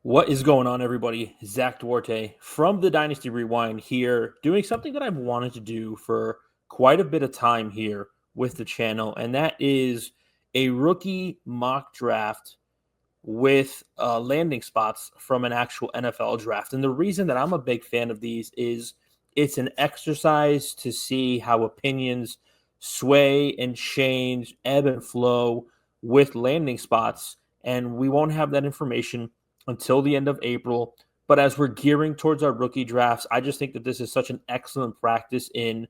What is going on, everybody? Zach Duarte from the Dynasty Rewind here, doing something that I've wanted to do for quite a bit of time here with the channel, and that is a rookie mock draft with landing spots from an actual NFL draft. And the reason that I'm a big fan of these is it's an exercise to see how opinions sway and change, ebb and flow with landing spots. And we won't have that information until the end of April. But as we're gearing towards our rookie drafts, I just think that this is such an excellent practice in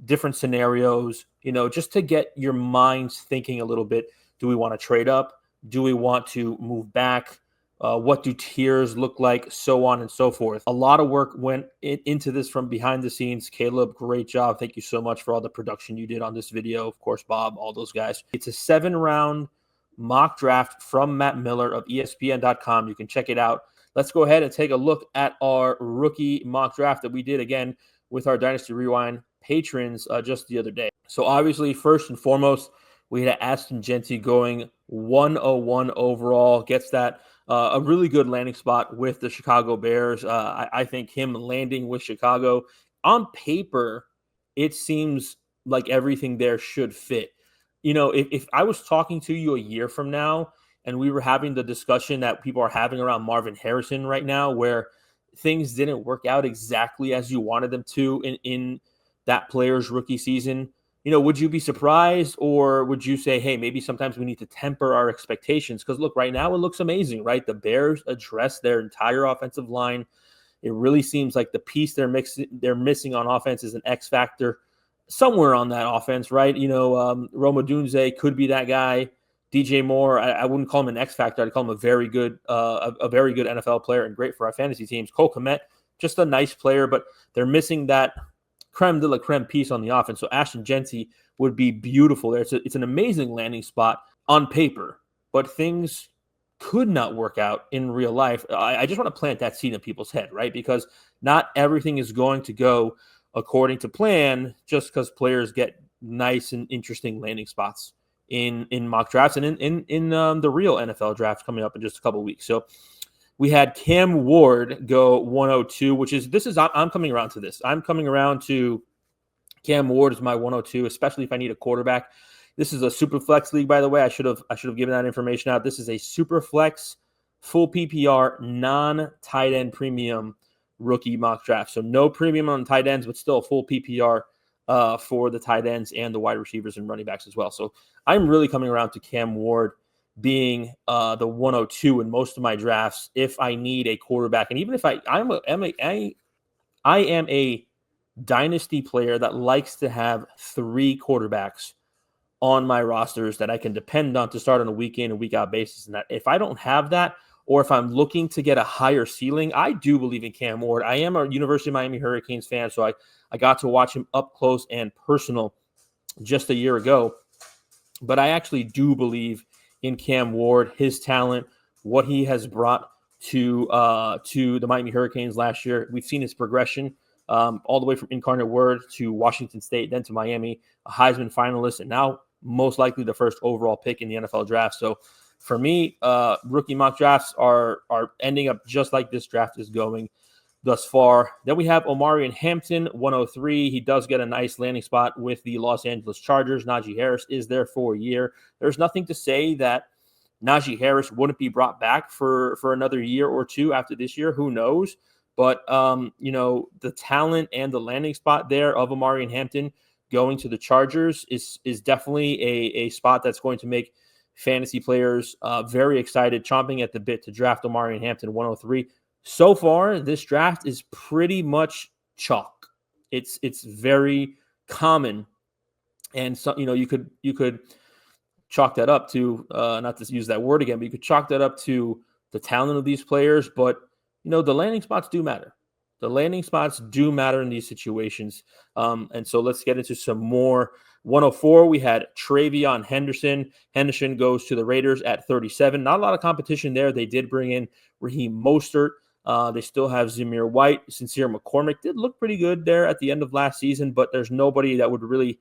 different scenarios, just to get your minds thinking a little bit. Do we want to trade up? Do we want to move back? What do tiers look like? So on and so forth. A lot of work went into this from behind the scenes. Caleb, great job. Thank you so much for all the production you did on this video. Of course, Bob, all those guys. It's a 7-round mock draft from Matt Miller of ESPN.com. You can check it out. Let's go ahead and take a look at our rookie mock draft that we did again with our Dynasty Rewind patrons just the other day. So obviously, first and foremost, we had Ashton Jeanty going 101 overall. Gets that a really good landing spot with the Chicago Bears. I think him landing with Chicago, on paper, it seems like everything there should fit. If I was talking to you a year from now and we were having the discussion that people are having around Marvin Harrison right now, where things didn't work out exactly as you wanted them to in that player's rookie season, would you be surprised, or would you say, hey, maybe sometimes we need to temper our expectations? Because look, right now it looks amazing, right? The Bears addressed their entire offensive line. It really seems like the piece they're missing on offense is an X factor somewhere on that offense, right? Roma Dunze could be that guy. DJ Moore, I wouldn't call him an X factor. I'd call him a very good NFL player and great for our fantasy teams. Cole Kmet, just a nice player, but they're missing that creme de la creme piece on the offense. So Ashton Jeanty would be beautiful there. It's an amazing landing spot on paper, but things could not work out in real life. I just want to plant that seed in people's head, right? Because not everything is going to go according to plan just because players get nice and interesting landing spots in mock drafts and in the real NFL draft coming up in just a couple of weeks. So we had Cam Ward go 102, I'm coming around to this. I'm coming around to Cam Ward as my 102, especially if I need a quarterback. This is a Superflex league, by the way. I should have given that information out. This is a Superflex full PPR non-tight end premium rookie mock draft. So no premium on tight ends, but still a full PPR for the tight ends and the wide receivers and running backs as well. So I'm really coming around to Cam Ward being the 102 in most of my drafts if I need a quarterback. And even if I am a dynasty player that likes to have 3 quarterbacks on my rosters that I can depend on to start on a week in and week out basis. And that if I don't have that, or if I'm looking to get a higher ceiling, I do believe in Cam Ward. I am a University of Miami Hurricanes fan, so I got to watch him up close and personal just a year ago. But I actually do believe in Cam Ward, his talent, what he has brought to the Miami Hurricanes last year. We've seen his progression all the way from Incarnate Word to Washington State, then to Miami, a Heisman finalist, and now most likely the first overall pick in the NFL draft. So for me, rookie mock drafts are ending up just like this draft is going thus far. Then we have Omarion Hampton, 103. He does get a nice landing spot with the Los Angeles Chargers. Najee Harris is there for a year. There's nothing to say that Najee Harris wouldn't be brought back for another year or two after this year. Who knows? But, the talent and the landing spot there of Omarion Hampton going to the Chargers is definitely a spot that's going to make fantasy players very excited, chomping at the bit to draft Omarion Hampton 103. So far, this draft is pretty much chalk. It's very common, and so you could chalk that up to not to use that word again, but you could chalk that up to the talent of these players. But the landing spots do matter. The landing spots do matter in these situations. And so let's get into some more. 104, we had Travion Henderson. Henderson goes to the Raiders at 37. Not a lot of competition there. They did bring in Raheem Mostert. They still have Zamir White. Sincere McCormick did look pretty good there at the end of last season, but there's nobody that would really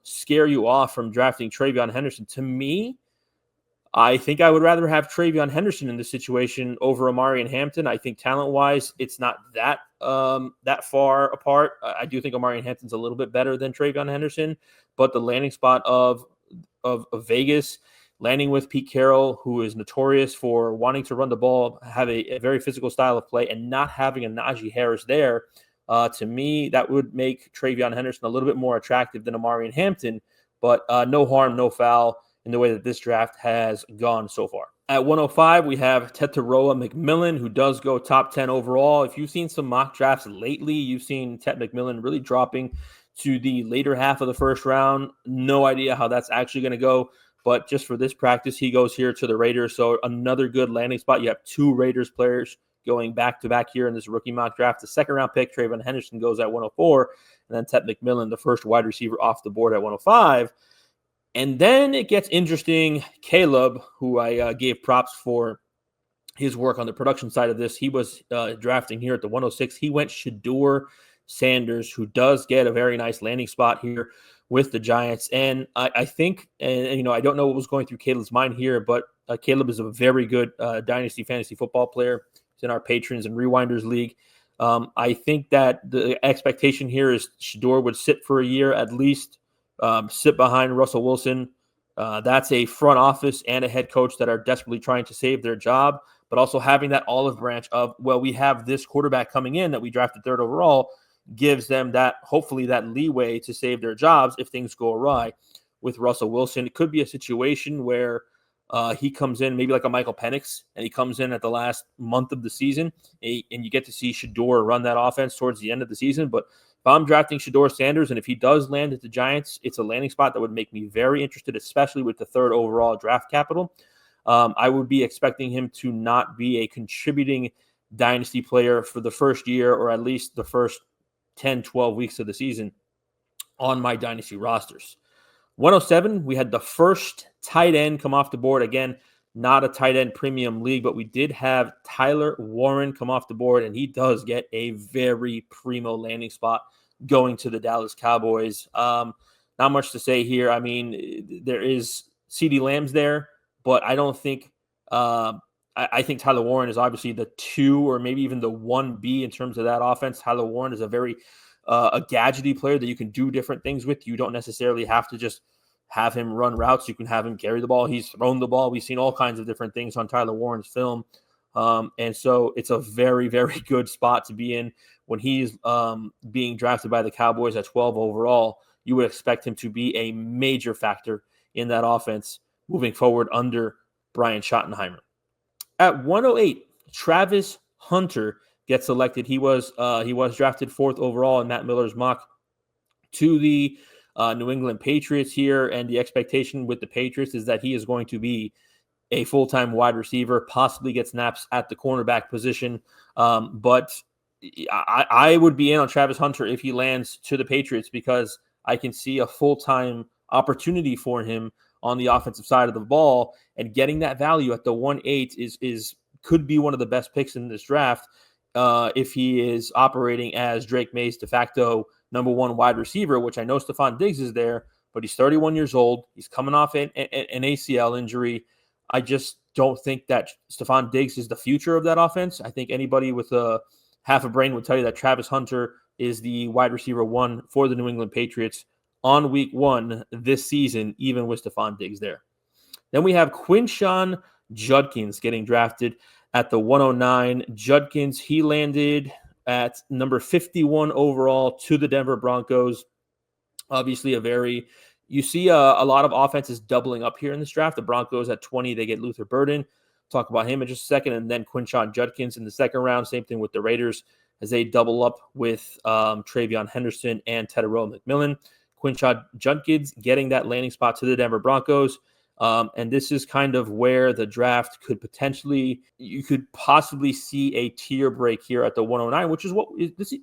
scare you off from drafting Travion Henderson. To me, I think I would rather have Travion Henderson in this situation over Amari and Hampton. I think talent-wise, it's not that far apart. I do think Amari and Hampton's a little bit better than Travion Henderson, but the landing spot of Vegas, landing with Pete Carroll, who is notorious for wanting to run the ball, have a very physical style of play, and not having a Najee Harris there, to me, that would make Travion Henderson a little bit more attractive than Amari and Hampton, but no harm, no foul in the way that this draft has gone so far. At 105, we have Tetaroa McMillan, who does go top 10 overall. If you've seen some mock drafts lately, you've seen Tet McMillan really dropping to the later half of the first round. No idea how that's actually going to go, but just for this practice, he goes here to the Raiders. So another good landing spot. You have two Raiders players going back-to-back here in this rookie mock draft. The second-round pick, Travion Henderson, goes at 104, and then Tet McMillan, the first wide receiver off the board, at 105. And then it gets interesting. Caleb, who I gave props for his work on the production side of this, he was drafting here at the 106. He went Shedeur Sanders, who does get a very nice landing spot here with the Giants. And I think, and I don't know what was going through Caleb's mind here, but Caleb is a very good Dynasty Fantasy Football player. He's in our Patrons and Rewinders League. I think that the expectation here is Shedeur would sit for a year at least, sit behind Russell Wilson. That's a front office and a head coach that are desperately trying to save their job, but also having that olive branch of, well, we have this quarterback coming in that we drafted third overall, gives them that, hopefully, that leeway to save their jobs if things go awry with Russell Wilson. It could be a situation where he comes in maybe like a Michael Penix, and he comes in at the last month of the season, and you get to see Shedeur run that offense towards the end of the season. But if I'm drafting Shedeur Sanders, and if he does land at the Giants, it's a landing spot that would make me very interested, especially with the third overall draft capital. I would be expecting him to not be a contributing dynasty player for the first year, or at least the first 10, 12 weeks of the season on my dynasty rosters. 107, we had the first tight end come off the board. Again, not a tight end premium league, but we did have Tyler Warren come off the board, and he does get a very primo landing spot going to the Dallas Cowboys. Not much to say here. I mean, there is CeeDee Lamb's there, but I don't think I think Tyler Warren is obviously the 2 or maybe even the 1B in terms of that offense. Tyler Warren is a very a gadgety player that you can do different things with. You don't necessarily have to just have him run routes. You can have him carry the ball. He's thrown the ball. We've seen all kinds of different things on Tyler Warren's film. And so it's a very, very good spot to be in when he's being drafted by the Cowboys at 12 overall. You would expect him to be a major factor in that offense moving forward under Brian Schottenheimer. At 108, Travis Hunter gets selected. He was drafted 4th overall in Matt Miller's mock to the New England Patriots here, and the expectation with the Patriots is that he is going to be a full-time wide receiver, possibly get snaps at the cornerback position. But I would be in on Travis Hunter if he lands to the Patriots, because I can see a full-time opportunity for him on the offensive side of the ball, and getting that value at the 1.8 is could be one of the best picks in this draft if he is operating as Drake May's de facto number 1 wide receiver, which I know Stephon Diggs is there, but he's 31 years old. He's coming off an ACL injury. I just don't think that Stephon Diggs is the future of that offense. I think anybody with a half a brain would tell you that Travis Hunter is the wide receiver 1 for the New England Patriots on week 1 this season, even with Stephon Diggs there. Then we have Quinshon Judkins getting drafted at the 109. Judkins, he landed at number 51 overall to the Denver Broncos. Obviously you see a lot of offenses doubling up here in this draft. The Broncos at 20, they get Luther Burden. Talk about him in just a second. And then Quinshon Judkins in the second round. Same thing with the Raiders as they double up with Travion Henderson and Tetaroa McMillan. Quinshon Judkins getting that landing spot to the Denver Broncos. And this is kind of where the draft you could possibly see a tier break here at the 109, which is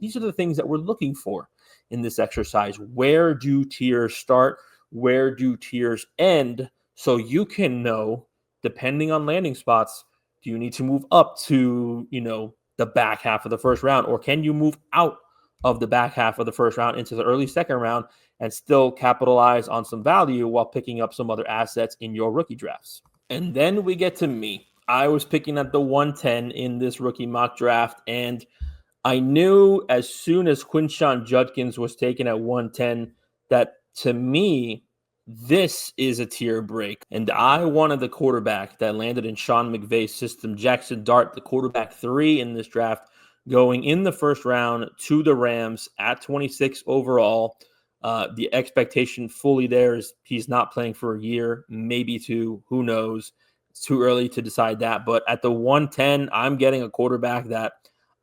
these are the things that we're looking for in this exercise. Where do tiers start? Where do tiers end? So you can know, depending on landing spots, do you need to move up to, the back half of the first round, or can you move out of the back half of the first round into the early second round and still capitalize on some value while picking up some other assets in your rookie drafts? And then we get to me. I was picking at the 110 in this rookie mock draft, and I knew as soon as Quinshawn Judkins was taken at 110 that to me, this is a tier break. And I wanted the quarterback that landed in Sean McVay's system, Jackson Dart, the quarterback 3 in this draft, going in the first round to the Rams at 26 overall. The expectation fully there is he's not playing for a year, maybe 2, who knows. It's too early to decide that. But at the 110, I'm getting a quarterback that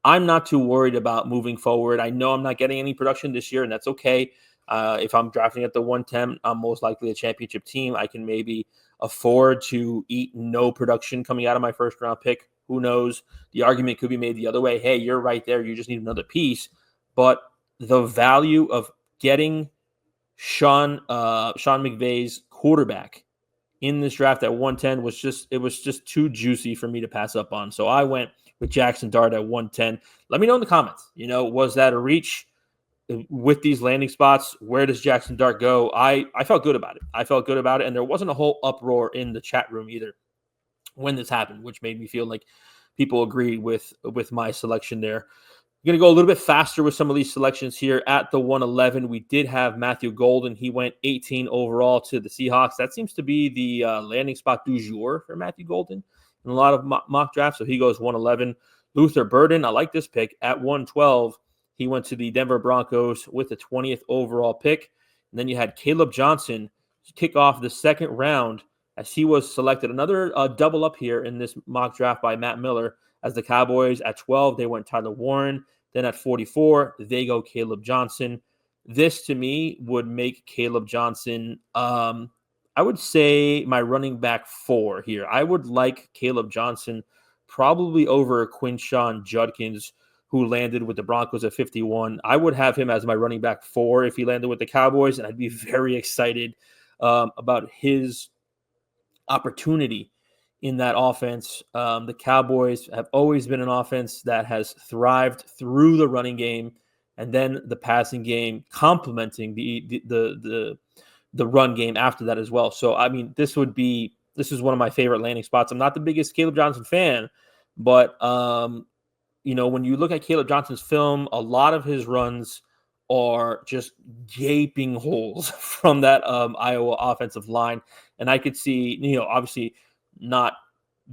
I'm not too worried about moving forward. I know I'm not getting any production this year, and that's okay. If I'm drafting at the 110, I'm most likely a championship team. I can maybe afford to eat no production coming out of my first round pick. Who knows? The argument could be made the other way. Hey, you're right there. You just need another piece. But the value of getting Sean McVay's quarterback in this draft at 110 was just too juicy for me to pass up on. So I went with Jackson Dart at 110. Let me know in the comments. Was that a reach with these landing spots? Where does Jackson Dart go? I felt good about it. And there wasn't a whole uproar in the chat room either when this happened, which made me feel like people agree with my selection there. I'm going to go a little bit faster with some of these selections here. At the 111, we did have Matthew Golden. He went 18 overall to the Seahawks. That seems to be the landing spot du jour for Matthew Golden in a lot of mock drafts. So he goes 111. Luther Burden, I like this pick. At 112, he went to the Denver Broncos with the 20th overall pick. And then you had Caleb Johnson to kick off the second round as he was selected. Another double up here in this mock draft by Matt Miller. As the Cowboys at 12, they went Tyler Warren. Then at 44, they go Caleb Johnson. This, to me, would make Caleb Johnson, I would say, my running back 4 here. I would like Caleb Johnson probably over Quinshawn Judkins, who landed with the Broncos at 51. I would have him as my running back 4 if he landed with the Cowboys, and I'd be very excited about his opportunity in that offense. The Cowboys have always been an offense that has thrived through the running game and then the passing game complementing the run game after that as well. So, I mean, this is one of my favorite landing spots. I'm not the biggest Caleb Johnson fan, but, when you look at Caleb Johnson's film, a lot of his runs are just gaping holes from that Iowa offensive line. And I could see, obviously, not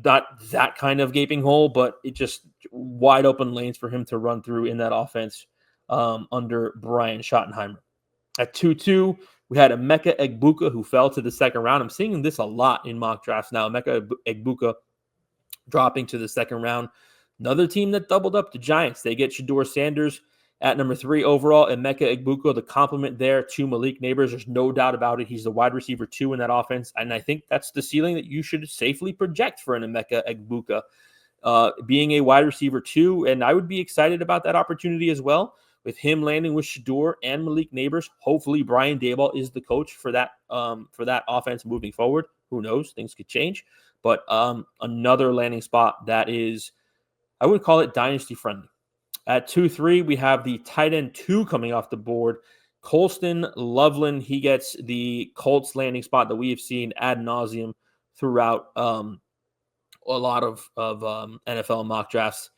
that kind of gaping hole, but it just wide open lanes for him to run through in that offense under Brian Schottenheimer. At 2-2, we had Emeka Egbuka, who fell to the second round. I'm seeing this a lot in mock drafts now. Emeka Egbuka dropping to the second round. Another team that doubled up, the Giants. They get Shedeur Sanders at number 3 overall. Emeka Egbuka, the compliment there to Malik Neighbors. There's no doubt about it. He's the wide receiver 2 in that offense. And I think that's the ceiling that you should safely project for an Emeka Egbuka, being a wide receiver 2. And I would be excited about that opportunity as well, with him landing with Shedeur and Malik Neighbors. Hopefully Brian Daboll is the coach for that offense moving forward. Who knows? Things could change. But another landing spot that is, I would call it dynasty friendly. At 2-3, we have the tight end 2 coming off the board. Colston Loveland, he gets the Colts landing spot that we have seen ad nauseum throughout a lot of NFL mock drafts.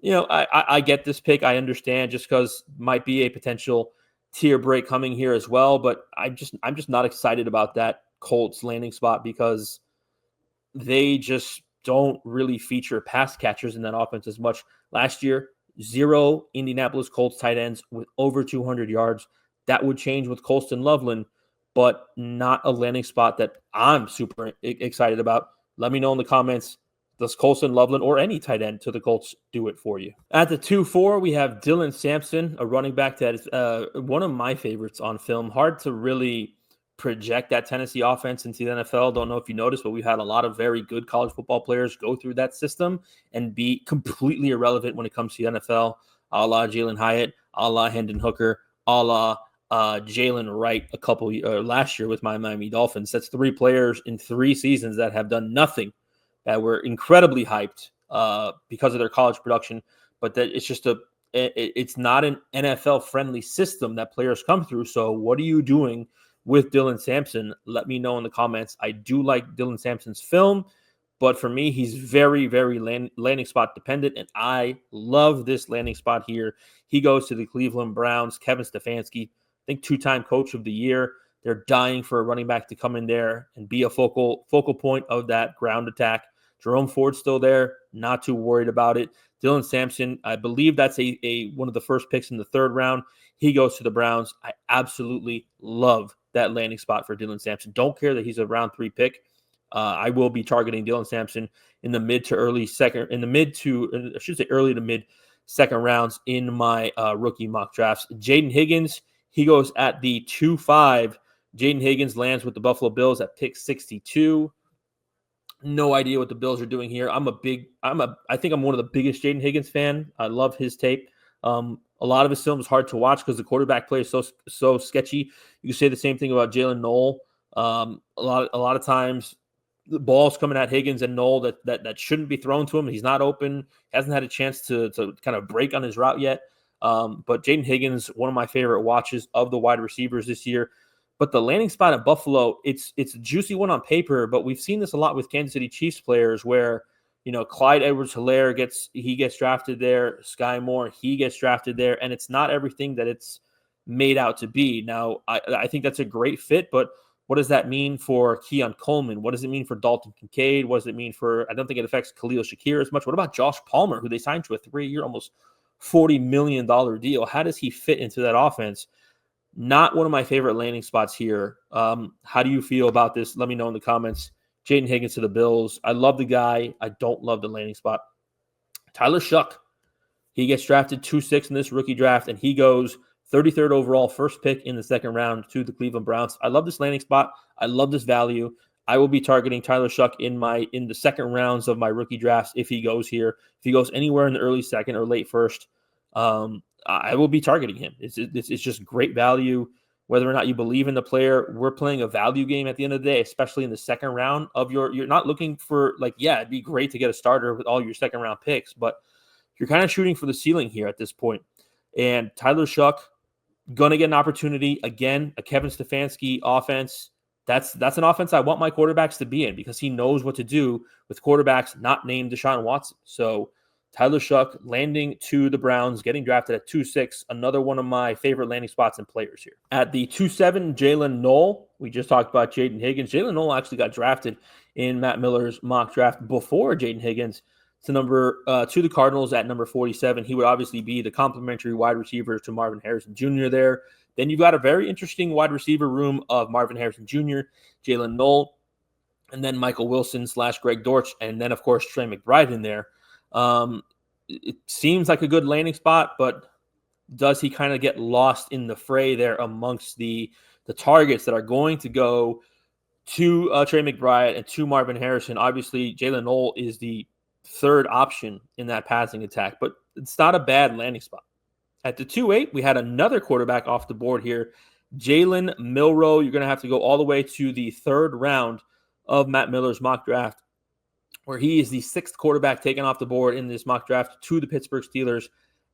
I get this pick. I understand, just because might be a potential tier break coming here as well. But I'm just not excited about that Colts landing spot because they just don't really feature pass catchers in that offense as much. Last year, 0 Indianapolis Colts tight ends with over 200 yards. That would change with Colston Loveland, but not a landing spot that I'm super excited about. Let me know in the comments, does Colston Loveland or any tight end to the Colts do it for you? At the 2-4, we have Dylan Sampson, a running back that is one of my favorites on film. Hard to really project that Tennessee offense into the NFL. Don't know if you noticed, but we've had a lot of very good college football players go through that system and be completely irrelevant when it comes to the NFL, a la Jalen Hyatt, a la Hendon Hooker, a la Jalen Wright last year with my Miami Dolphins. That's 3 players in 3 seasons that have done nothing, that were incredibly hyped because of their college production, but that it's not an NFL-friendly system that players come through. So what are you doing with Dylan Sampson? Let me know in the comments. I do like Dylan Sampson's film. But for me, he's very, very landing spot dependent, and I love this landing spot here. He goes to the Cleveland Browns. Kevin Stefanski, I think 2-time coach of the year. They're dying for a running back to come in there and be a focal point of that ground attack. Jerome Ford's still there, not too worried about it. Dylan Sampson, I believe that's a one of the first picks in the third round. He goes to the Browns. I absolutely love that landing spot for Dylan Sampson. Don't care that he's a round 3 pick. I will be targeting Dylan Sampson in the mid to early second, early to mid second rounds in my rookie mock drafts. Jaden Higgins, he goes at the 2-5. Jaden Higgins lands with the Buffalo Bills at pick 62. No idea what the Bills are doing here. I think I'm one of the biggest Jaden Higgins fan. I love his tape. A lot of his film is hard to watch because the quarterback play is so sketchy. You can say the same thing about Jalen Noel. A lot of times the ball's coming at Higgins and Noel that shouldn't be thrown to him. He's not open. Hasn't had a chance to kind of break on his route yet. But Jaden Higgins, one of my favorite watches of the wide receivers this year. But the landing spot at Buffalo, it's a juicy one on paper, but we've seen this a lot with Kansas City Chiefs players where, Clyde Edwards-Helaire gets drafted there. Sky Moore, he gets drafted there, and it's not everything that it's made out to be. Now, I think that's a great fit, but what does that mean for Keon Coleman? What does it mean for Dalton Kincaid? What does it mean for, I don't think it affects Khalil Shakir as much. What about Josh Palmer, who they signed to a 3-year, almost $40 million deal? How does he fit into that offense? Not one of my favorite landing spots here. How do you feel about this? Let me know in the comments. Jaden Higgins to the Bills. I love the guy. I don't love the landing spot. Tyler Shuck. He gets drafted 2-6 in this rookie draft, and he goes 33rd overall, first pick in the second round to the Cleveland Browns. I love this landing spot. I love this value. I will be targeting Tyler Shuck in the second rounds of my rookie drafts if he goes here. If he goes anywhere in the early second or late first, I will be targeting him. It's just great value. Whether or not you believe in the player, we're playing a value game at the end of the day, especially in the second round of you're not looking for it'd be great to get a starter with all your second round picks, but you're kind of shooting for the ceiling here at this point. And Tyler Shuck going to get an opportunity again, a Kevin Stefanski offense. That's an offense I want my quarterbacks to be in because he knows what to do with quarterbacks not named Deshaun Watson. So Tyler Shuck landing to the Browns, getting drafted at 2-6, another one of my favorite landing spots and players here. At the 2-7, Jalen Noel. We just talked about Jaden Higgins. Jalen Noel actually got drafted in Matt Miller's mock draft before Jaden Higgins to the Cardinals at number 47. He would obviously be the complementary wide receiver to Marvin Harrison Jr. there. Then you've got a very interesting wide receiver room of Marvin Harrison Jr., Jalen Noel, and then Michael Wilson / Greg Dortch, and then, of course, Trey McBride in there. It seems like a good landing spot, but does he kind of get lost in the fray there amongst the targets that are going to go to Trey McBride and to Marvin Harrison? Obviously, Jalen Noel is the third option in that passing attack, but it's not a bad landing spot. At the 2-8, we had another quarterback off the board here, Jalen Milroe. You're going to have to go all the way to the third round of Matt Miller's mock draft, where he is the sixth quarterback taken off the board in this mock draft to the Pittsburgh Steelers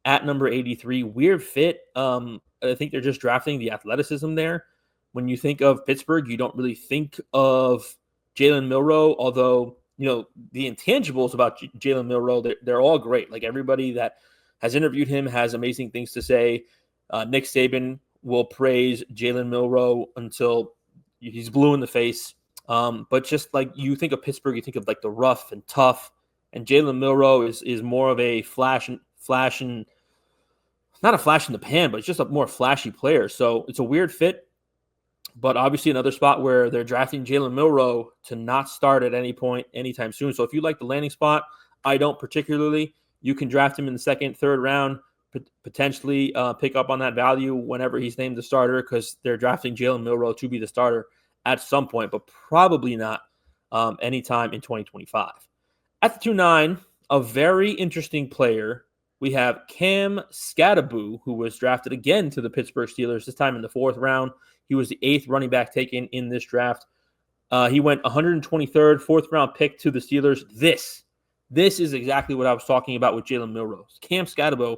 at number 83. Weird fit. I think they're just drafting the athleticism there. When you think of Pittsburgh, you don't really think of Jalen Milroe, although, the intangibles about Jalen Milroe, they're all great. Like everybody that has interviewed him has amazing things to say. Nick Saban will praise Jalen Milroe until he's blue in the face. But just like you think of Pittsburgh, you think of like the rough and tough, and Jalen Milroe is more of a flash and not a flash in the pan, but it's just a more flashy player. So it's a weird fit, but obviously another spot where they're drafting Jalen Milroe to not start at any point anytime soon. So if you like the landing spot, I don't particularly. You can draft him in the second, third round, potentially pick up on that value whenever he's named the starter because they're drafting Jalen Milroe to be the starter at some point, but probably not anytime in 2025. At the 2-9, a very interesting player. We have Cam Skattebo, who was drafted again to the Pittsburgh Steelers, this time in the fourth round. He was the 8th running back taken in this draft. He went 123rd, fourth round pick to the Steelers. This is exactly what I was talking about with Jalen Milroe. Cam Skattebo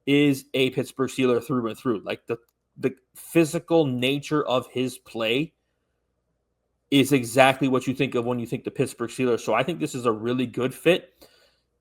is a Pittsburgh Steeler through and through. Like the physical nature of his play is exactly what you think of when you think the Pittsburgh Steelers. So I think this is a really good fit.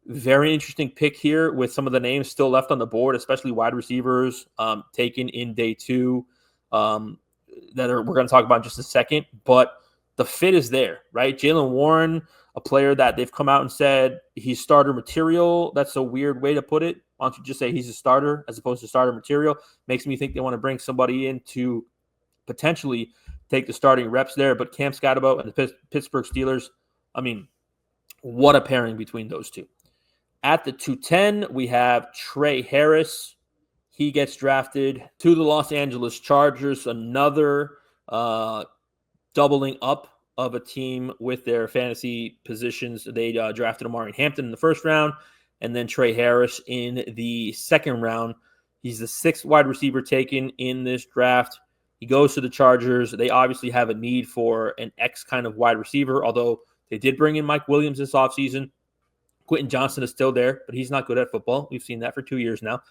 Very interesting pick here with some of the names still left on the board, especially wide receivers taken in day 2 we're going to talk about in just a second. But the fit is there, right? Jaylen Warren, a player that they've come out and said he's starter material. That's a weird way to put it. Why don't you just say he's a starter as opposed to starter material? Makes me think they want to bring somebody in to potentially take the starting reps there. But Cam Scatterbo and the Pittsburgh Steelers, I mean, what a pairing between those two. At the 210, we have Trey Harris. He gets drafted to the Los Angeles Chargers, another doubling up of a team with their fantasy positions. They drafted Amari Hampton in the first round and then Trey Harris in the second round. He's the 6th wide receiver taken in this draft. He goes to the Chargers. They obviously have a need for an X kind of wide receiver, although they did bring in Mike Williams this offseason. Quentin Johnson is still there, but he's not good at football. We've seen that for 2 years now.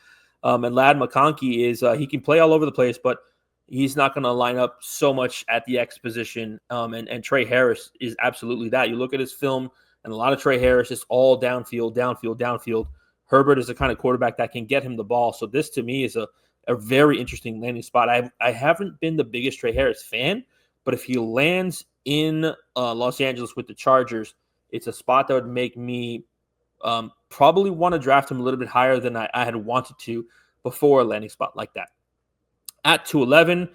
And Ladd McConkey is he can play all over the place, but he's not going to line up so much at the X position. And Trey Harris is absolutely that. You look at his film, and a lot of Trey Harris is all downfield. Herbert is the kind of quarterback that can get him the ball. So this, to me, is a very interesting landing spot. I haven't been the biggest Trey Harris fan, but if he lands in Los Angeles with the Chargers, it's a spot that would make me probably want to draft him a little bit higher than I had wanted to before a landing spot like that. At 211,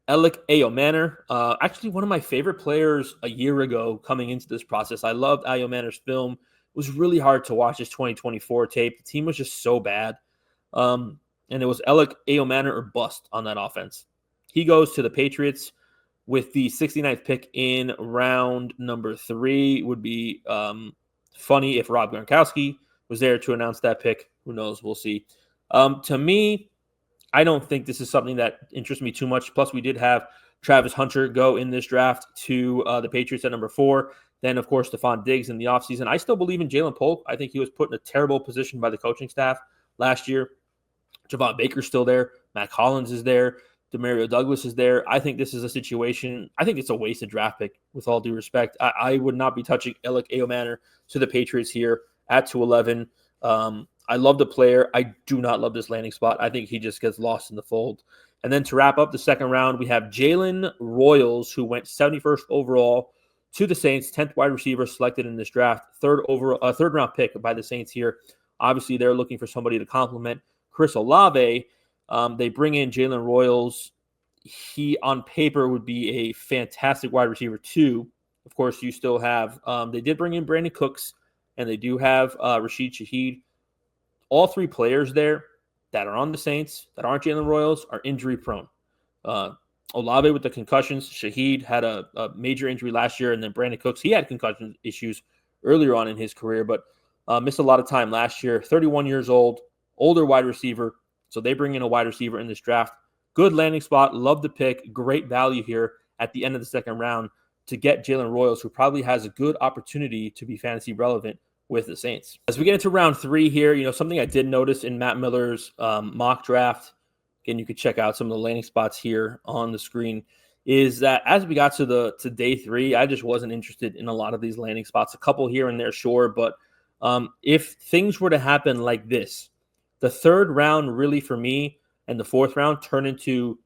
Alec Ayomanor, actually one of my favorite players a year ago coming into this process. I loved Ayomanor's film. It was really hard to watch his 2024 tape. The team was just so bad. And it was Alec Ayomanor or bust on that offense. He goes to the Patriots with the 69th pick in round number 3. Would be funny if Rob Gronkowski was there to announce that pick. Who knows? We'll see. To me, I don't think this is something that interests me too much. Plus, we did have Travis Hunter go in this draft to the Patriots at number 4. Then, of course, Stephon Diggs in the offseason. I still believe in Jalen Polk. I think he was put in a terrible position by the coaching staff last year. Javon Baker's still there. Matt Collins is there. Demario Douglas is there. I think this is a situation. I think it's a wasted draft pick, with all due respect. I would not be touching Alec Ayomanor to the Patriots here at 211. I love the player. I do not love this landing spot. I think he just gets lost in the fold. And then to wrap up the second round, we have Jalen Royals, who went 71st overall to the Saints, 10th wide receiver selected in this draft, third round pick by the Saints here. Obviously, they're looking for somebody to complement Chris Olave. They bring in Jalen Royals. He, on paper, would be a fantastic wide receiver too. Of course, you still have they did bring in Brandon Cooks, and they do have Rashid Shaheed. All 3 players there that are on the Saints that aren't Jalen Royals are injury prone. Olave with the concussions. Shaheed had a major injury last year, and then Brandon Cooks, he had concussion issues earlier on in his career, but missed a lot of time last year. 31 years old, older wide receiver. So they bring in a wide receiver in this draft. Good landing spot. Love the pick. Great value here at the end of the second round to get Jalen Royals, who probably has a good opportunity to be fantasy relevant with the Saints. As we get into round 3 here, something I did notice in Matt Miller's mock draft, again, you could check out some of the landing spots here on the screen, is that as we got to day 3, I just wasn't interested in a lot of these landing spots. A couple here and there, sure, but if things were to happen like this, the third round really for me and the fourth round turn into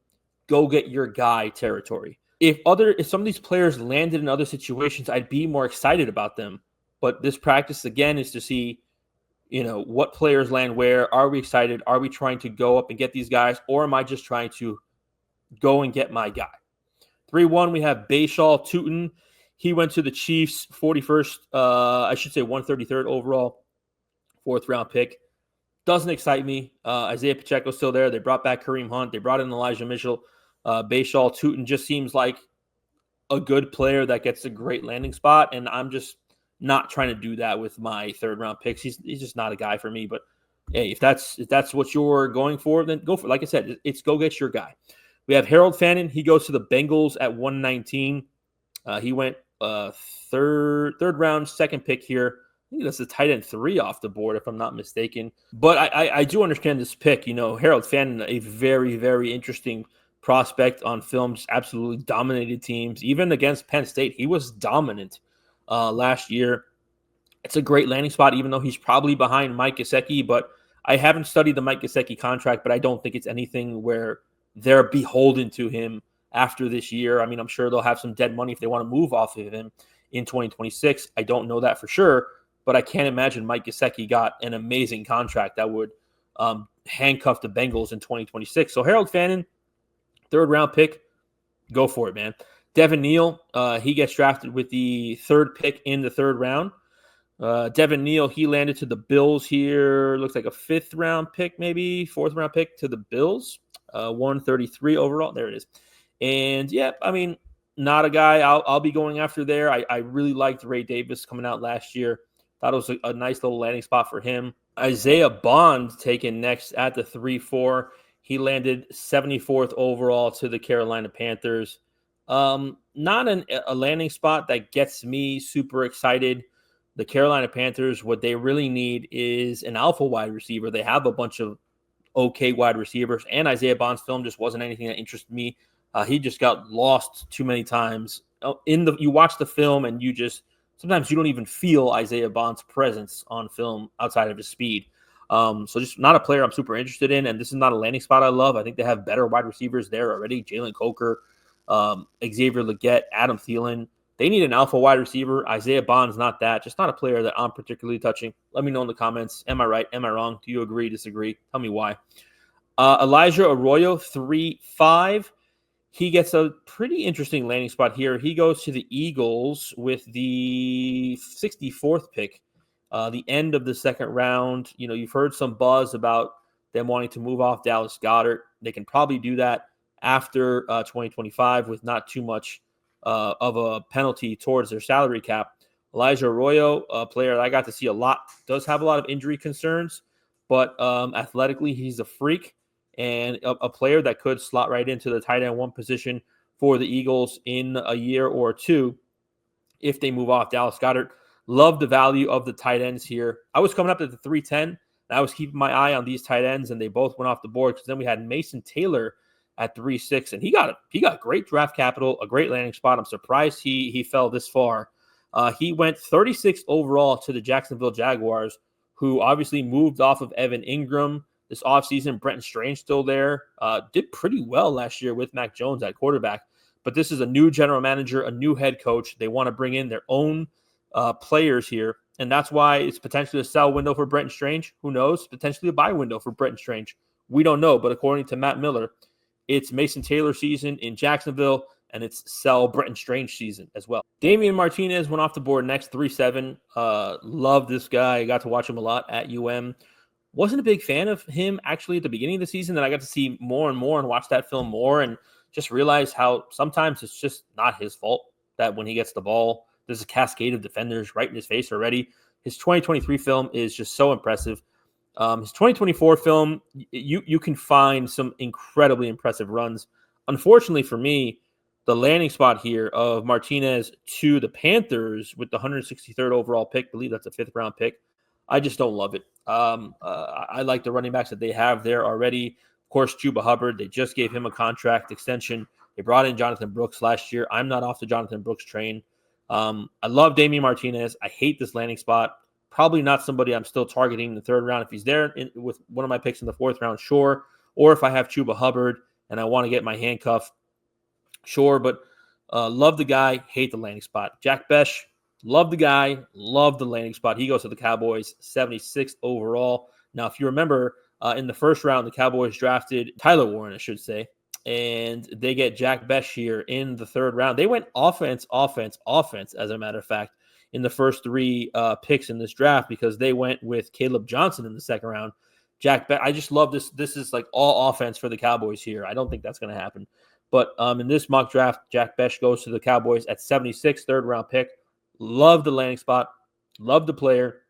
go get your guy territory. If some of these players landed in other situations, I'd be more excited about them. But this practice, again, is to see, what players land where. Are we excited? Are we trying to go up and get these guys? Or am I just trying to go and get my guy? 3-1, we have Bayshaw Tootin. He went to the Chiefs, 41st, 133rd overall, 4th round pick. Doesn't excite me. Isaiah Pacheco's still there. They brought back Kareem Hunt. They brought in Elijah Mitchell. Bayshaw Tootin just seems like a good player that gets a great landing spot, and I'm just not trying to do that with my third round picks. He's just not a guy for me. But hey, if that's what you're going for, then go for it. Like I said, it's go get your guy. We have Harold Fannin. He goes to the Bengals at 119. He went third round, second pick here. I think that's the tight end 3 off the board, if I'm not mistaken. But I do understand this pick. Harold Fannin, a very, very interesting prospect on film, just absolutely dominated teams. Even against Penn State, he was dominant last year. It's a great landing spot, even though he's probably behind Mike Gesicki. But I haven't studied the Mike Gesicki contract, but I don't think it's anything where they're beholden to him after this year. I mean, I'm sure they'll have some dead money if they want to move off of him in 2026. I don't know that for sure, but I can't imagine Mike Gesicki got an amazing contract that would handcuff the Bengals in 2026. So Harold Fannin, third round pick, go for it, man. Devin Neal, he gets drafted with the third pick in the third round. Devin Neal, he landed to the Bills here. Looks like a fifth round pick, maybe fourth round pick to the Bills. 133 overall. There it is. And yeah, I mean, not a guy I'll be going after there. I really liked Ray Davis coming out last year. Thought it was a nice little landing spot for him. Isaiah Bond taken next at the 3-4. He landed 74th overall to the Carolina Panthers. Not a landing spot that gets me super excited. The Carolina Panthers, what they really need is an alpha wide receiver. They have a bunch of okay wide receivers, and Isaiah Bond's film just wasn't anything that interested me. He just got lost too many times. You watch the film, and sometimes you don't even feel Isaiah Bond's presence on film outside of his speed. So just not a player I'm super interested in, and this is not a landing spot I love. I think they have better wide receivers there already. Jalen Coker, Xavier Legette, Adam Thielen. They need an alpha wide receiver. Isaiah Bond's not that. Just not a player that I'm particularly touching. Let me know in the comments. Am I right? Am I wrong? Do you agree, disagree? Tell me why. Elijah Arroyo, 3-5. He gets a pretty interesting landing spot here. He goes to the Eagles with the 64th pick, the end of the second round. You know, you've heard some buzz about them wanting to move off Dallas Goedert. They can probably do that after 2025 with not too much of a penalty towards their salary cap. Elijah Arroyo, a player that I got to see a lot, does have a lot of injury concerns, but athletically, he's a freak and a player that could slot right into the tight end one position for the Eagles in a year or two if they move off Dallas Goedert. Love the value of the tight ends here. I was coming up at the 310, and I was keeping my eye on these tight ends, and they both went off the board because then we had Mason Taylor at 3-6, and he got great draft capital, a great landing spot. I'm surprised he fell this far. He went 36th overall to the Jacksonville Jaguars, who obviously moved off of Evan Ingram this offseason. Brenton Strange still there. Did pretty well last year with Mac Jones at quarterback. But this is a new general manager, a new head coach. They want to bring in their own players here, and that's why it's potentially a sell window for Brenton Strange. Who knows? Potentially a buy window for Brenton Strange. We don't know, but according to Matt Miller, it's Mason Taylor season in Jacksonville, and it's sell Brenton Strange season as well. Damian Martinez went off the board next, 3-7. Love this guy. I got to watch him a lot at UM. Wasn't a big fan of him actually at the beginning of the season. Then I got to see more and more and watch that film more and just realize how sometimes it's just not his fault that when he gets the ball, there's a cascade of defenders right in his face already. His 2023 film is just so impressive. His 2024 film, you can find some incredibly impressive runs. Unfortunately for me, the landing spot here of Martinez to the Panthers with the 163rd overall pick, I believe that's a fifth round pick. I just don't love it. I like the running backs that they have there already. Of course, Chuba Hubbard, they just gave him a contract extension. They brought in Jonathan Brooks last year. I'm not off the Jonathan Brooks train. I love Damian Martinez. I hate this landing spot. Probably not somebody I'm still targeting in the third round. If he's there with one of my picks in the fourth round, sure. Or if I have Chuba Hubbard and I want to get my handcuff, sure. But love the guy, hate the landing spot. Jack Besh, love the guy, love the landing spot. He goes to the Cowboys, 76th overall. Now, if you remember, in the first round, the Cowboys drafted Tyler Warren, I should say, and they get Jack Besh here in the third round. They went offense, as a matter of fact, in the first three picks in this draft because they went with Caleb Johnson in the second round. Jack Besh, I just love this. This is like all offense for the Cowboys here. I don't think that's going to happen. But in this mock draft, Jack Besh goes to the Cowboys at 76, third round pick. Love the landing spot. Love the player.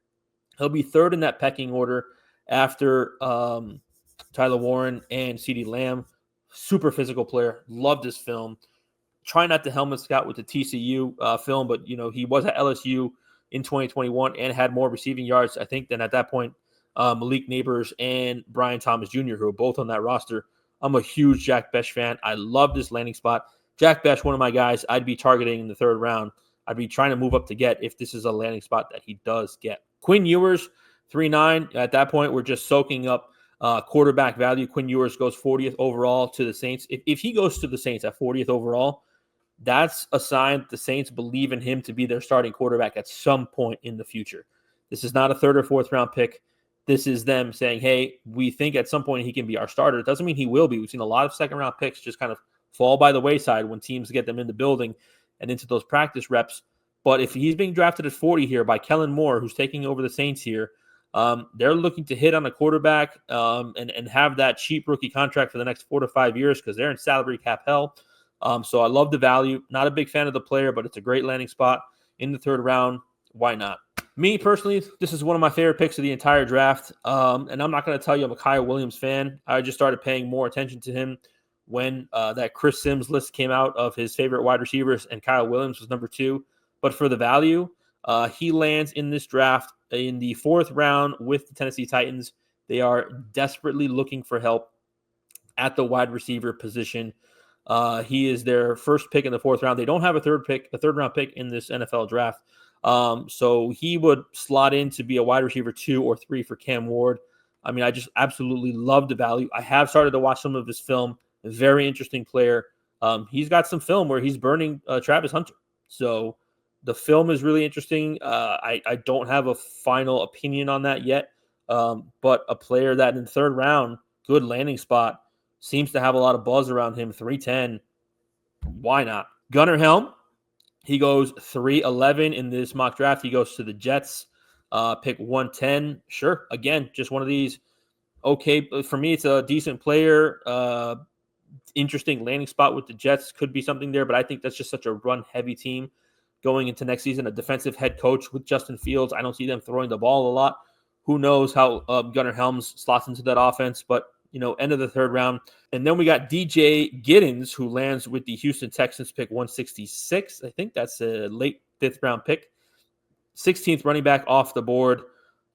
He'll be third in that pecking order after Tyler Warren and CeeDee Lamb. Super physical player. Love this film. Try not to helmet scout with the TCU film, but, he was at LSU in 2021 and had more receiving yards, I think, than at that point Malik Neighbors and Brian Thomas Jr., who are both on that roster. I'm a huge Jack Bech fan. I love this landing spot. Jack Bech, one of my guys, I'd be targeting in the third round. I'd be trying to move up to get if this is a landing spot that he does get. Quinn Ewers, 3.9. At that point, we're just soaking up quarterback value. Quinn Ewers goes 40th overall to the Saints. If he goes to the Saints at 40th overall, that's a sign that the Saints believe in him to be their starting quarterback at some point in the future. This is not a third or fourth round pick. This is them saying, hey, we think at some point he can be our starter. It doesn't mean he will be. We've seen a lot of second round picks just kind of fall by the wayside when teams get them in the building and into those practice reps. But if he's being drafted at 40 here by Kellen Moore, who's taking over the Saints here, they're looking to hit on a quarterback and have that cheap rookie contract for the next 4 to 5 years because they're in salary cap hell. So I love the value. Not a big fan of the player, but it's a great landing spot in the third round. Why not? Me personally, this is one of my favorite picks of the entire draft. And I'm not going to tell you I'm a Kyle Williams fan. I just started paying more attention to him when that Chris Sims list came out of his favorite wide receivers, and Kyle Williams was number 2. But for the value, he lands in this draft in the 4th round with the Tennessee Titans. They are desperately looking for help at the wide receiver position. He is their first pick in the 4th round. They don't have a third round pick in this NFL draft. So he would slot in to be a wide receiver 2 or 3 for Cam Ward. I mean, I just absolutely love the value. I have started to watch some of his film. A very interesting player. He's got some film where he's burning Travis Hunter. So the film is really interesting. I don't have a final opinion on that yet. But a player that in the 3rd round, good landing spot, seems to have a lot of buzz around him. 310. Why not? Gunnar Helm. He goes 3-11 in this mock draft. He goes to the Jets, pick 110. Sure. Again, just one of these. Okay, for me, it's a decent player. Interesting landing spot with the Jets. Could be something there, but I think that's just such a run-heavy team going into next season. A defensive head coach with Justin Fields. I don't see them throwing the ball a lot. Who knows how Gunnar Helms slots into that offense, but end of the 3rd round. And then we got DJ Giddens, who lands with the Houston Texans, pick 166. I think that's a late 5th round pick. 16th running back off the board.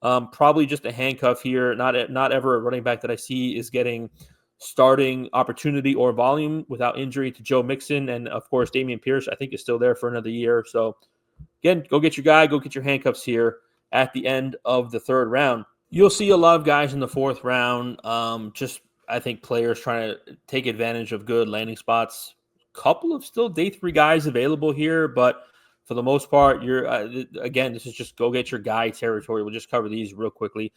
Probably just a handcuff here. Not ever a running back that I see is getting starting opportunity or volume without injury to Joe Mixon. And, of course, Dameon Pierce, I think, is still there for another year. So, again, go get your guy. Go get your handcuffs here at the end of the 3rd round. You'll see a lot of guys in the 4th round. I think players trying to take advantage of good landing spots. Couple of still day 3 guys available here, but for the most part, again, this is just go get your guy territory. We'll just cover these real quickly.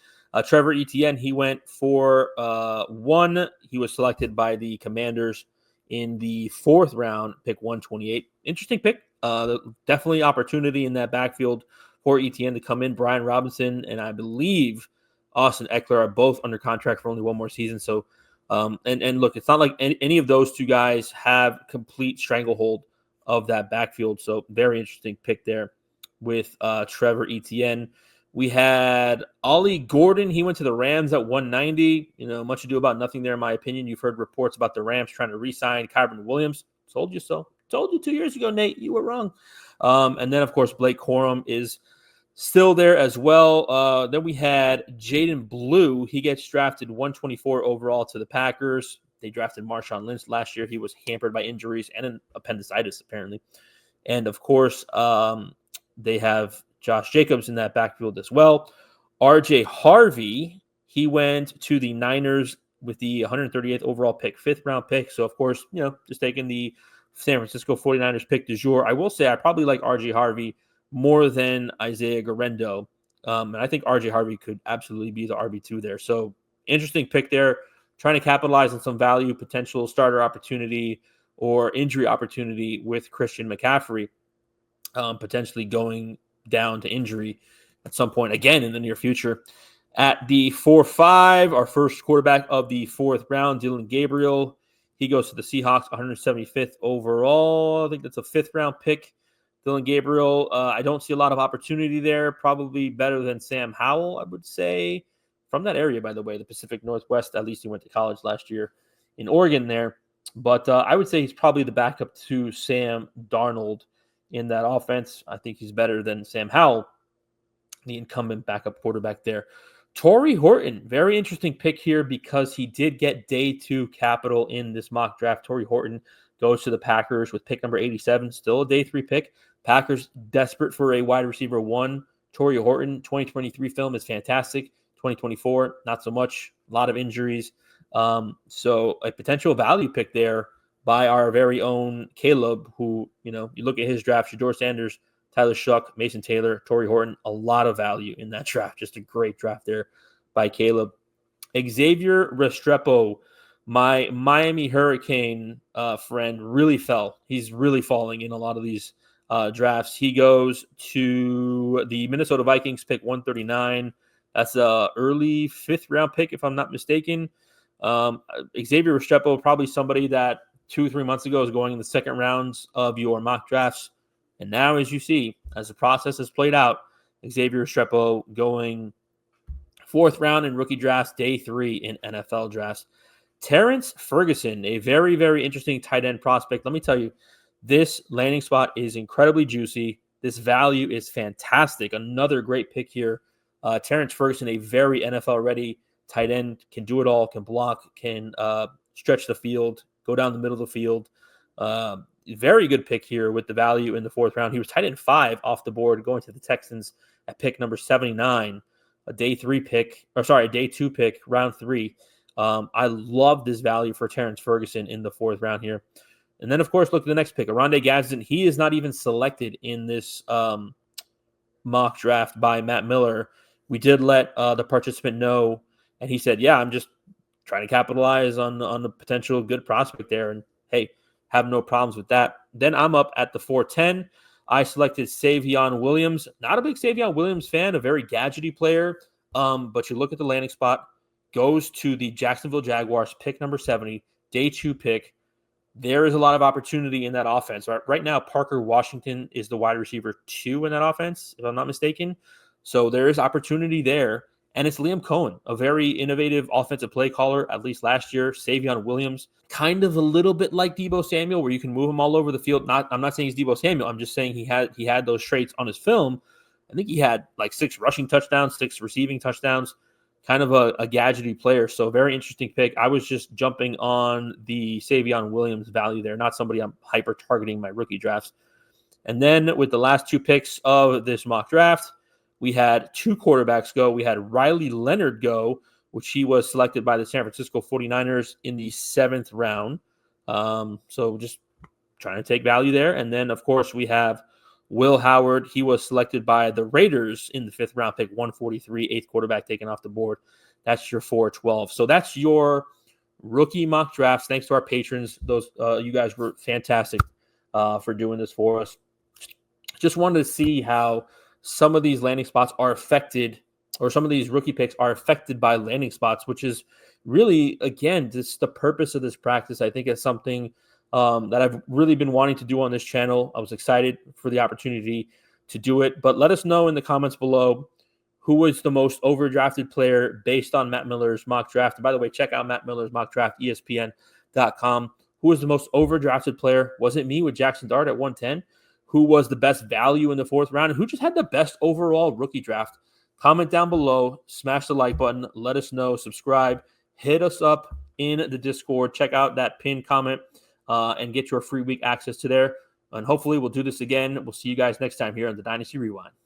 Trevor Etienne, he went for 1. He was selected by the Commanders in the 4th round, pick 128. Interesting pick. Definitely opportunity in that backfield for Etienne to come in. Brian Robinson and I believe Austin Eckler are both under contract for only 1 more season. So, and look, it's not like any of those 2 guys have complete stranglehold of that backfield. So very interesting pick there with Trevor Etienne. We had Ollie Gordon. He went to the Rams at 190. Much ado about nothing there, in my opinion. You've heard reports about the Rams trying to re-sign Kyren Williams. Told you so. Told you 2 years ago, Nate. You were wrong. And then, of course, Blake Corum is still there as well. Then we had Jaden Blue. He gets drafted 124 overall to the Packers. They drafted Marshawn Lynch last year. He was hampered by injuries and an appendicitis, apparently. And, of course, they have Josh Jacobs in that backfield as well. RJ Harvey, he went to the Niners with the 138th overall pick, 5th round pick. So, of course, just taking the San Francisco 49ers pick du jour. I will say I probably like RJ Harvey more than Isaiah Garendo. And I think RJ Harvey could absolutely be the RB2 there. So, interesting pick there. Trying to capitalize on some value, potential starter opportunity or injury opportunity with Christian McCaffrey, potentially going down to injury at some point again in the near future. At the 4-5, our first quarterback of the 4th round, Dylan Gabriel. He goes to the Seahawks, 175th overall. I think that's a 5th round pick. Dylan Gabriel, I don't see a lot of opportunity there. Probably better than Sam Howell, I would say. From that area, by the way, the Pacific Northwest. At least he went to college last year in Oregon there. But I would say he's probably the backup to Sam Darnold in that offense. I think he's better than Sam Howell, the incumbent backup quarterback there. Torrey Horton, very interesting pick here because he did get day 2 capital in this mock draft. Torrey Horton goes to the Packers with pick number 87, still a day 3 pick. Packers desperate for a wide receiver 1. Torrey Horton, 2023 film is fantastic. 2024, not so much. A lot of injuries. So a potential value pick there by our very own Caleb, who, you look at his draft, Shador Sanders, Tyler Shuck, Mason Taylor, Torrey Horton, a lot of value in that draft. Just a great draft there by Caleb. Xavier Restrepo, my Miami Hurricane friend, really fell. He's really falling in a lot of these drafts. He goes to the Minnesota Vikings, pick 139. That's a early 5th round pick, if I'm not mistaken. Xavier Restrepo, probably somebody that 2-3 months ago is going in the second rounds of your mock drafts. And now, as you see, as the process has played out, Xavier Restrepo going 4th round in rookie drafts, day 3 in NFL drafts. Terrence Ferguson, a very, very interesting tight end prospect. Let me tell you, this landing spot is incredibly juicy. This value is fantastic. Another great pick here. Terrence Ferguson, a very NFL-ready tight end, can do it all, can block, can stretch the field, go down the middle of the field. Very good pick here with the value in the 4th round. He was tight end 5 off the board, going to the Texans at pick number 79, a day 2 pick, round 3. I love this value for Terrence Ferguson in the 4th round here. And then, of course, look at the next pick, Oronde Gadsden. He is not even selected in this mock draft by Matt Miller. We did let the participant know, and he said, yeah, I'm just trying to capitalize on the potential good prospect there. And, hey, have no problems with that. Then I'm up at the 410. I selected Savion Williams. Not a big Savion Williams fan, a very gadgety player. But you look at the landing spot, goes to the Jacksonville Jaguars, pick number 70, day 2 pick. There is a lot of opportunity in that offense. Right now, Parker Washington is the wide receiver 2 in that offense, if I'm not mistaken. So there is opportunity there. And it's Liam Cohen, a very innovative offensive play caller, at least last year. Savion Williams, kind of a little bit like Deebo Samuel, where you can move him all over the field. I'm not saying he's Deebo Samuel. I'm just saying he had those traits on his film. I think he had like 6 rushing touchdowns, 6 receiving touchdowns. Kind of a gadgety player. So very interesting pick. I was just jumping on the Savion Williams value there, not somebody I'm hyper targeting my rookie drafts. And then with the last 2 picks of this mock draft, we had 2 quarterbacks go. We had Riley Leonard go, which he was selected by the San Francisco 49ers in the 7th round. So just trying to take value there. And then, of course, we have Will Howard. He was selected by the Raiders in the 5th round, pick 143, 8th quarterback taken off the board. That's your 412. So that's your rookie mock drafts. Thanks to our patrons. Those you guys were fantastic for doing this for us. Just wanted to see how some of these landing spots are affected, or some of these rookie picks are affected by landing spots, which is really, again, just the purpose of this practice. I think it's something that I've really been wanting to do on this channel. I was excited for the opportunity to do it, but let us know in the comments below who was the most overdrafted player based on Matt Miller's mock draft. And by the way, check out Matt Miller's mock draft, ESPN.com. Who was the most overdrafted player? Was it me with Jackson Dart at 110? Who was the best value in the 4th round? And who just had the best overall rookie draft? Comment down below, smash the like button, let us know, subscribe, hit us up in the Discord, check out that pinned comment, and get your free week access to there. And hopefully we'll do this again. We'll see you guys next time here on the Dynasty Rewind.